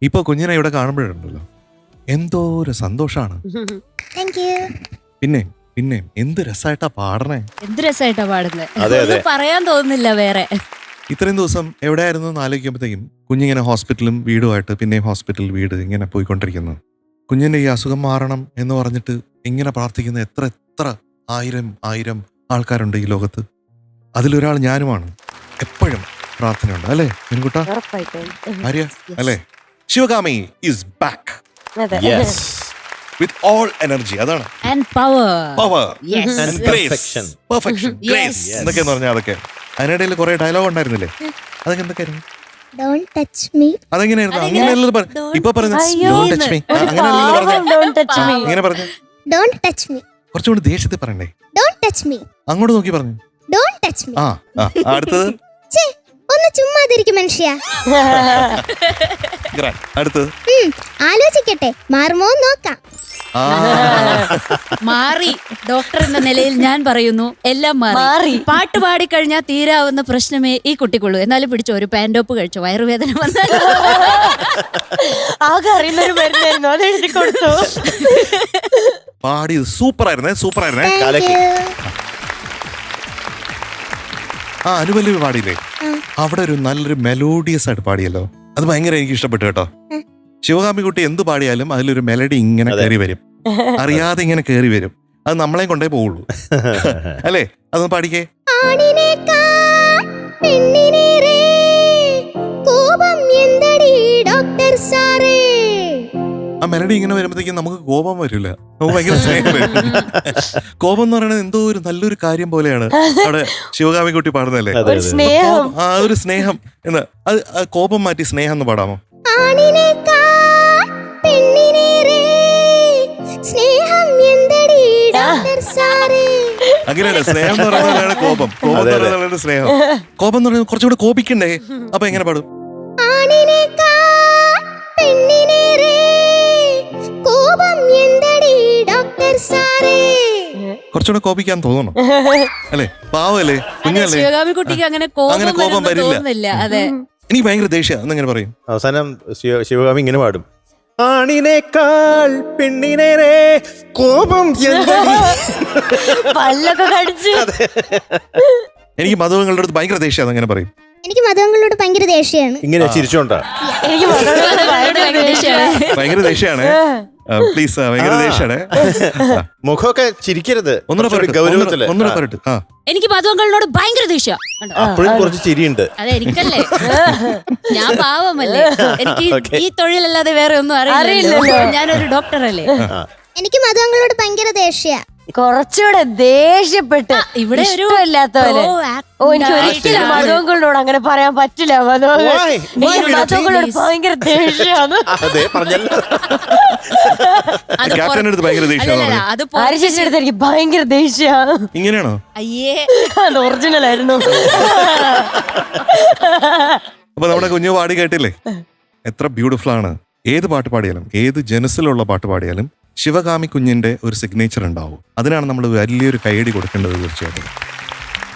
ഇപ്പൊ കുഞ്ഞിനെ ഇവിടെ കാണുമ്പോഴുണ്ടല്ലോ എന്തോ ഒരു സന്തോഷാണ്. പിന്നെ പിന്നെ എന്ത് രസമായിട്ടാ പാടണേ, എന്ത് രസമായിട്ടാ പാടുന്നത്. അതെ, അതെ. ഒന്നും പറയാൻ തോന്നുന്നില്ല വേറെ. ഇത്രയും ദിവസം എവിടെയായിരുന്നു എന്ന് ആലോചിക്കുമ്പോഴത്തേക്കും കുഞ്ഞിങ്ങനെ ഹോസ്പിറ്റലും വീടുമായിട്ട് പിന്നെയും ഹോസ്പിറ്റൽ വീട് ഇങ്ങനെ പോയിക്കൊണ്ടിരിക്കുന്നു. കുഞ്ഞിന്റെ ഈ അസുഖം മാറണം എന്ന് പറഞ്ഞിട്ട് ഇങ്ങനെ പ്രാർത്ഥിക്കുന്ന എത്ര എത്ര ആയിരം ആയിരം ആൾക്കാരുണ്ട് ഈ ലോകത്ത്. അതിലൊരാൾ ഞാനുമാണ്. എപ്പോഴും പ്രാർത്ഥനയുണ്ട് അല്ലേ മിനുകുട്ടാ, ആര്യ അല്ലേ? Sivakami is back yes with all energy. അതാണ് and power. Power Yes. And Perfection. Perfection, grace എന്നൊക്കെയെന്ന് പറഞ്ഞാൽ അതൊക്കെ അതിനിടയിൽ കുറെ ഡയലോഗ് ഉണ്ടായിരുന്നില്ലേ? അതൊക്കെ എന്തൊക്കെയായിരുന്നു? Don't touch me. അതെങ്ങനെയായിരുന്നു? അതെങ്ങനെ? അങ്ങനെയല്ലല്ലോ ഇപ്പൊ പറഞ്ഞു അയ്യോ. Don't touch me. അങ്ങനെയല്ലല്ലോ പറഞ്ഞു. ഇങ്ങനെ പറഞ്ഞു Don't touch me. കുറച്ചുകൂടി ദേഷ്യത്തിൽ പറയണ്ടേ? Don't touch me. അങ്ങോട്ട് നോക്കി പറഞ്ഞു. Don't touch me. ആ ആ, അടുത്തത് ഛേ, ഒന്ന് ചുമ്മാതിരിക്കും മനുഷ്യ. Grand. അടുത്തത് ആലോചിക്കട്ടെ, മാറുമോ നോക്കാം. ആ മാറി. ഡോക്ടർ എന്ന നിലയിൽ ഞാൻ പറയുന്നു എല്ലാം മാറി. പാട്ട് പാടിക്കഴിഞ്ഞാൽ തീരാവുന്ന പ്രശ്നമേ ഈ കുട്ടിക്കുള്ളൂ. എന്നാലും പിടിച്ചോ, ഒരു പാൻറ്റോപ്പ് കഴിച്ചോ, വയറുവേദന വന്നാൽ ആകെ അറിയുന്നൊരു മരുന്നായിരുന്നു, അത് എഴുതി കൊടുത്തു. പാടിയത് സൂപ്പർ ആയിരുന്നേ, സൂപ്പർ ആയിരുന്നേ. Thank കലക്കി. you. ആ അനുപല്ലവി പാടിയില്ലേ? അവിടെ ഒരു നല്ലൊരു മെലോഡിയസ് ആയിട്ട് പാടിയല്ലോ. അത് ഭയങ്കര എനിക്ക് ഇഷ്ടപ്പെട്ടു കേട്ടോ. ശിവകാമി കുട്ടി എന്ത് പാടിയാലും അതിലൊരു മെലഡി ഇങ്ങനെ കയറി വരും, അറിയാതെ ഇങ്ങനെ കയറി വരും. അത് നമ്മളെ കൊണ്ടേ പോവുള്ളൂ അല്ലേ? അതൊന്ന് പാടിക്കേ. ആണിനേക്കാൾ പെണ്ണിനേറെ കോപം എന്തടി ഡോക്ടർ സാറേ. ആ മെലഡി ഇങ്ങനെ വരുമ്പോഴത്തേക്കും നമുക്ക് കോപം വരില്ല, നമുക്ക് ഭയങ്കര സ്നേഹം വരും. കോപം എന്ന് പറയുന്നത് എന്തോ ഒരു നല്ലൊരു കാര്യം പോലെയാണ് അവിടെ ശിവകാമി കുട്ടി പാടുന്നതല്ലേ? അതെ, ഒരു അതെ. സ്നേഹം. ആ ഒരു സ്നേഹം എന്ന് അത് കോപം മാറ്റി സ്നേഹം എന്ന് പാടാമോ? ആണിനേക്കാൾ പെണ്ണിനേറെ സ്നേഹം എന്തടി ഡോക്ടർ സാറേ. അങ്ങനെയല്ല, സ്നേഹം എന്ന് പറയുന്നതാണ് കോപം, കോപം എന്ന് പറയുന്നതാണ് സ്നേഹം. കോപം എന്ന് പറയുന്നത് കുറച്ചുകൂടെ കോപിക്കണ്ടേ? അപ്പൊ എങ്ങനെ പാടും? ആണിനേക്കാൾ പെണ്ണിനേറെ കോപം എന്തടി ഡോക്ടർ സാറേ. കുറച്ചുകൂടെ കോപിക്കാൻ തോന്നണം അല്ലേ? പാവല്ലേ, കുഞ്ഞല്ലേ? ശിവകാമി കുട്ടിക്ക് അങ്ങനെ അങ്ങനെ കോപം കോപം വരില്ല. തോന്നുന്നില്ല. അതെ, എനിക്ക് ഭയങ്കര ദേഷ്യം എന്നെങ്ങനെ പറയും? അവസാനം ശിവകാമി ഇങ്ങനെ പാടും, ആണിനേക്കാൾ പെണ്ണിനേരെ കോപം എന്തടി. പല്ലൊക്കെ കടിച്ച്. എനിക്ക് മധുവങ്ങളുടെ അടുത്ത് ഭയങ്കര ദേഷ്യം എന്നെങ്ങനെ പറയും? എനിക്ക് മധുവങ്ങളോട് ഭയങ്കര ദേഷ്യമാണ്. ഇങ്ങനെ ചിരിച്ചോണ്ടാ. എനിക്ക് മകളോട് ഭയങ്കര ദേഷ്യമാണ്. ഭയങ്കര ദേഷ്യമാണ്. പ്ലീസ്, ഭയങ്കര ദേഷ്യാണ്. മുഖമൊക്കെ ചിരിക്കരുത്, ഒന്നുകൂടെ കുറച്ചുകൂടി പറയട്ടെ, ഗൗരവത്തില്. ഒന്നുകൂടെ പറയട്ടെ. ആ എനിക്ക് മധുവങ്കളിനോട് ഭയങ്കര ദേഷ്യം. അപ്പോഴും കുറച്ച് ചിരിയുണ്ട്. അതെ, എനിക്കല്ലേ, ഞാൻ പാവമല്ലേ, എനിക്ക് Okay. ഈ തൊഴിലല്ലാതെ വേറെ ഒന്നും അറിയില്ലല്ലോ. ഞാനൊരു ഡോക്ടർ അല്ലേ. എനിക്ക് മധുവങ്ങളോട് ഭയങ്കര ദേഷ്യ. കുറച്ചുകൂടെ ദേഷ്യപ്പെട്ട് ഇവിടെ ഒരു ഇഷ്ടമില്ലാത്ത പോലെ. എനിക്ക് ഒരിക്കലും മധുവങ്ങളോട് അങ്ങനെ പറയാൻ പറ്റില്ല. Why? മധുവങ്ങളോട് ഭയങ്കര ദേഷ്യമാണ്. അതെ പറഞ്ഞല്ലോ. ക്യാപ്റ്റന്റെ അടുത്ത് ഭയങ്കര ദേഷ്യമാണ്. അത് ആരിശേഷിയുടെ അടുത്ത് എനിക്ക് ഭയങ്കര ദേഷ്യമാണ്. ഇങ്ങനെയാണോ? അയ്യേ, അത് ഒറിജിനൽ ആയിരുന്നു. അപ്പൊ നമ്മുടെ കുഞ്ഞു പാടി കേട്ടില്ലേ? എത്ര ബ്യൂട്ടിഫുൾ ആണ്. ഏത് പാട്ട് പാടിയാലും, ഏത് ജനസിലുള്ള പാട്ട് പാടിയാലും ശിവകാമി കുഞ്ഞിന്റെ ഒരു സിഗ്നേച്ചർ ഉണ്ടാവും. അതിനാണ് നമ്മൾ വലിയൊരു കൈയടി കൊടുക്കേണ്ടത് തീർച്ചയായിട്ടും.